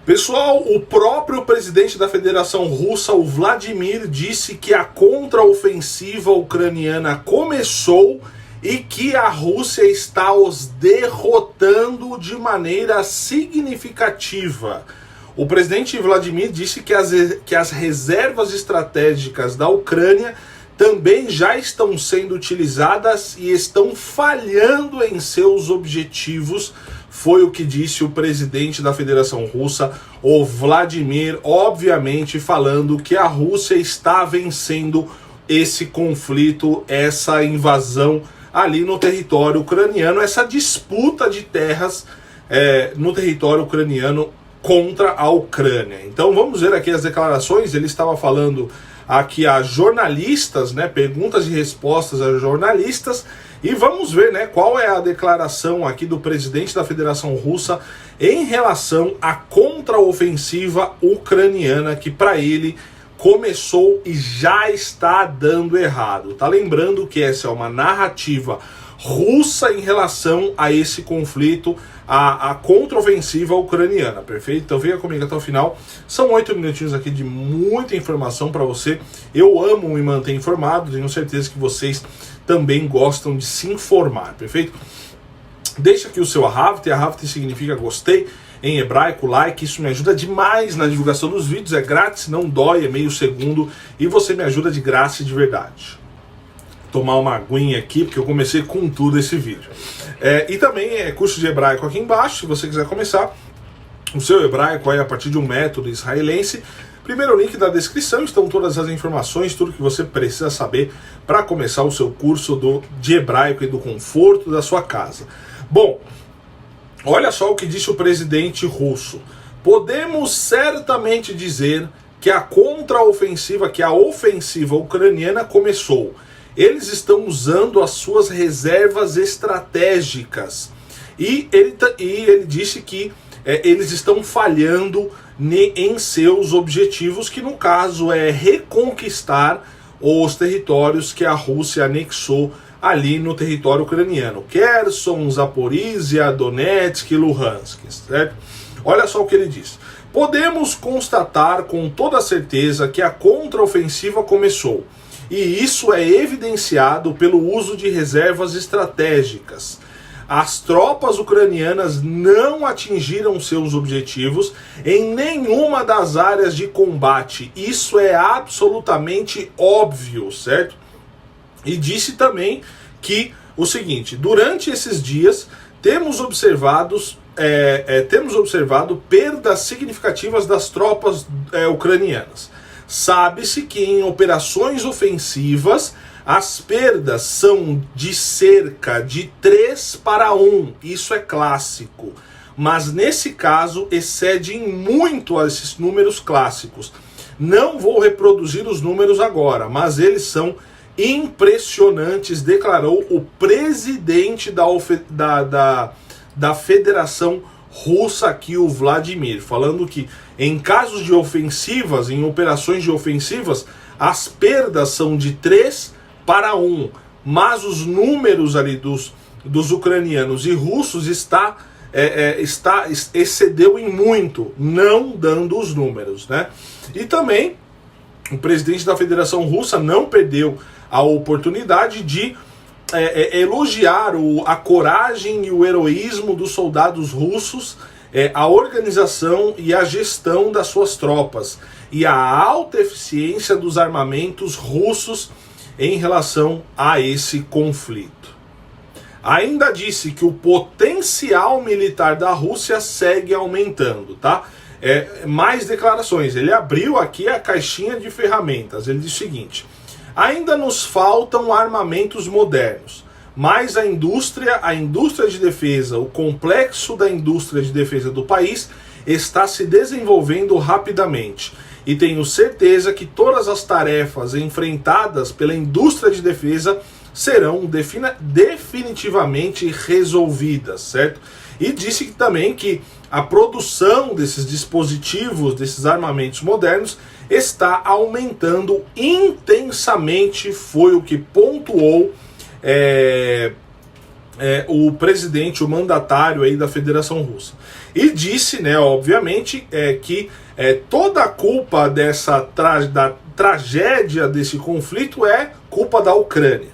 Pessoal, o próprio presidente da Federação Russa, o Vladimir, disse que a contraofensiva ucraniana começou e que a Rússia está os derrotando de maneira significativa. O presidente Vladimir disse que as reservas estratégicas da Ucrânia também já estão sendo utilizadas e estão falhando em seus objetivos. Foi o que disse o presidente da Federação Russa, o Vladimir, obviamente falando que a Rússia está vencendo esse conflito, essa invasão ali no território ucraniano, essa disputa de terras no território ucraniano contra a Ucrânia. Então vamos ver aqui as declarações. Ele estava falando aqui a jornalistas, perguntas e respostas a jornalistas, e vamos ver qual é a declaração aqui do presidente da Federação Russa em relação à contraofensiva ucraniana, que para ele começou e já está dando errado. Tá lembrando que essa é uma narrativa russa em relação a esse conflito, a contraofensiva ucraniana, perfeito? Então venha comigo até o final. São 8 minutinhos aqui de muita informação para você. Eu amo me manter informado, tenho certeza que vocês também gostam de se informar, perfeito? Deixa aqui o seu Ahavte. Ahavte significa gostei em hebraico, like. Isso me ajuda demais na divulgação dos vídeos, é grátis, não dói, é meio segundo e você me ajuda de graça e de verdade. Tomar uma aguinha aqui, porque eu comecei com tudo esse vídeo. E também é curso de hebraico aqui embaixo, se você quiser começar o seu hebraico aí a partir de um método israelense. Primeiro link da descrição, estão todas as informações, tudo que você precisa saber para começar o seu curso de hebraico e do conforto da sua casa. Bom, olha só o que disse o presidente russo. Podemos certamente dizer que a contraofensiva, que a ofensiva ucraniana começou. Eles estão usando as suas reservas estratégicas. E ele disse que eles estão falhando em seus objetivos, que no caso é reconquistar os territórios que a Rússia anexou ali no território ucraniano. Kherson, Zaporizhia, Donetsk e Luhansk, certo? Olha só o que ele diz. Podemos constatar com toda certeza que a contraofensiva começou. E isso é evidenciado pelo uso de reservas estratégicas. As tropas ucranianas não atingiram seus objetivos em nenhuma das áreas de combate. Isso é absolutamente óbvio, certo? E disse também que o seguinte: durante esses dias temos observado perdas significativas das tropas ucranianas. Sabe-se que em operações ofensivas as perdas são de cerca de 3-1, isso é clássico, mas nesse caso excedem muito esses números clássicos. Não vou reproduzir os números agora, mas eles são impressionantes, declarou o presidente da Federação Russa aqui, o Vladimir, falando que em casos de ofensivas, em operações de ofensivas, as perdas são de 3-1, mas os números ali dos ucranianos e russos excedeu em muito, não dando os números, E também o presidente da Federação Russa não perdeu a oportunidade de elogiar a coragem e o heroísmo dos soldados russos, a organização e a gestão das suas tropas e a alta eficiência dos armamentos russos em relação a esse conflito. Ainda disse que o potencial militar da Rússia segue aumentando, tá? Mais declarações. Ele abriu aqui a caixinha de ferramentas. Ele diz o seguinte: ainda nos faltam armamentos modernos, mas a indústria de defesa, o complexo da indústria de defesa do país está se desenvolvendo rapidamente. E tenho certeza que todas as tarefas enfrentadas pela indústria de defesa serão definitivamente resolvidas, certo? E disse também que a produção desses dispositivos, desses armamentos modernos, está aumentando intensamente, foi o que pontuou o presidente, o mandatário aí da Federação Russa. E disse, né, obviamente, que toda a culpa da tragédia desse conflito é culpa da Ucrânia.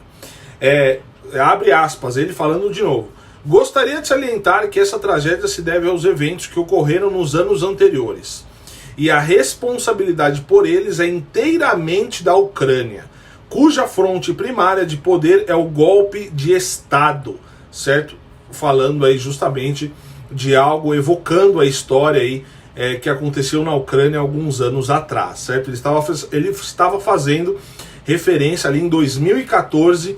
Abre aspas, ele falando de novo. Gostaria de salientar que essa tragédia se deve aos eventos que ocorreram nos anos anteriores. E a responsabilidade por eles é inteiramente da Ucrânia, cuja fronte primária de poder é o golpe de Estado, certo? Falando aí justamente de algo, evocando a história aí que aconteceu na Ucrânia alguns anos atrás, certo? Ele estava fazendo referência ali em 2014,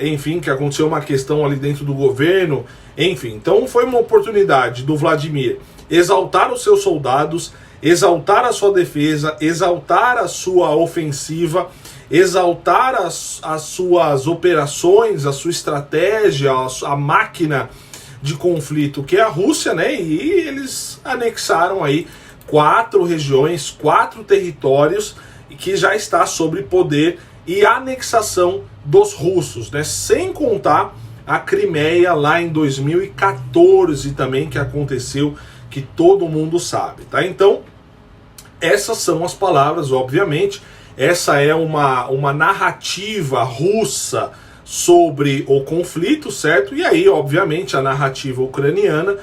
enfim, que aconteceu uma questão ali dentro do governo, enfim. Então foi uma oportunidade do Vladimir exaltar os seus soldados, exaltar a sua defesa, exaltar a sua ofensiva, exaltar as suas operações, a sua estratégia, a máquina de conflito que é a Rússia, né? E eles anexaram aí 4 regiões, 4 territórios que já está sob poder e anexação dos russos, né? Sem contar a Crimeia lá em 2014 também, que aconteceu, que todo mundo sabe, tá? Então, essas são as palavras, obviamente. Essa é uma narrativa russa sobre o conflito, certo? E aí, obviamente, a narrativa ucraniana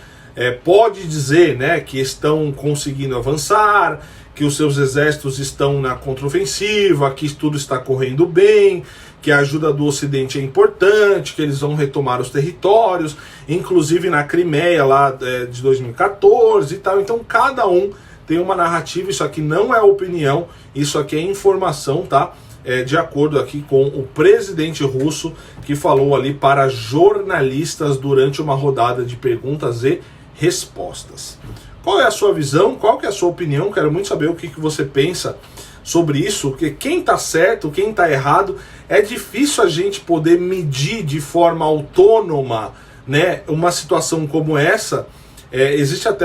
pode dizer, né, que estão conseguindo avançar, que os seus exércitos estão na contraofensiva, que tudo está correndo bem, que a ajuda do Ocidente é importante, que eles vão retomar os territórios, inclusive na Crimeia lá de 2014 e tal. Então cada um tem uma narrativa, isso aqui não é opinião, isso aqui é informação, tá? De acordo aqui com o presidente russo, que falou ali para jornalistas durante uma rodada de perguntas e respostas. Qual é a sua visão? Qual que é a sua opinião? Quero muito saber o que você pensa sobre isso, porque quem está certo, quem está errado, é difícil a gente poder medir de forma autônoma, né, uma situação como essa. Existe até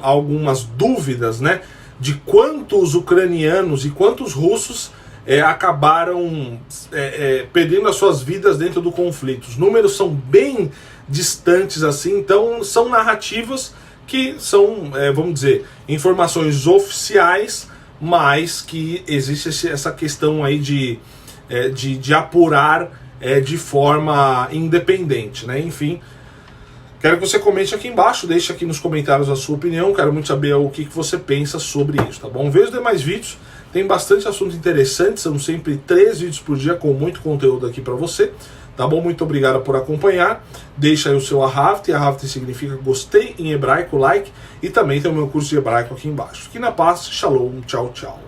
algumas dúvidas, né, de quantos ucranianos e quantos russos acabaram perdendo as suas vidas dentro do conflito. Os números são bem distantes assim, então são narrativas que são, vamos dizer, informações oficiais, mas que existe essa questão aí de apurar de forma independente, né? Enfim, quero que você comente aqui embaixo, deixe aqui nos comentários a sua opinião, quero muito saber o que você pensa sobre isso, tá bom? Veja os demais vídeos, tem bastante assunto interessante, são sempre 3 vídeos por dia com muito conteúdo aqui para você, tá bom? Muito obrigado por acompanhar, deixa aí o seu Ahavte, Ahavte significa gostei em hebraico, like, e também tem o meu curso de hebraico aqui embaixo. Fique na paz, shalom, tchau, tchau.